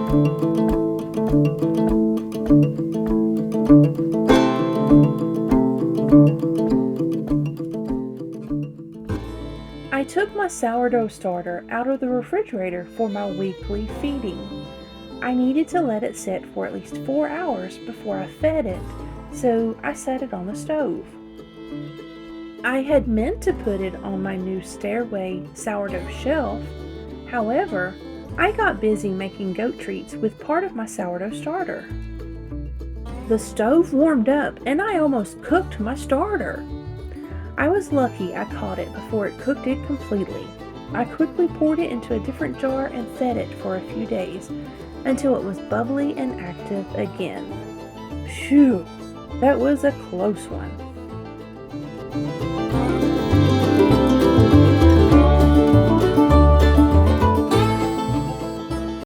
I took my sourdough starter out of the refrigerator for my weekly feeding. I needed to let it sit for at least 4 hours before I fed it, so I set it on the stove. I had meant to put it on my new stairway sourdough shelf. However, I got busy making goat treats with part of my sourdough starter. The stove warmed up and I almost cooked my starter. I was lucky I caught it before it cooked it completely. I quickly poured it into a different jar and fed it for a few days until it was bubbly and active again. Phew, that was a close one.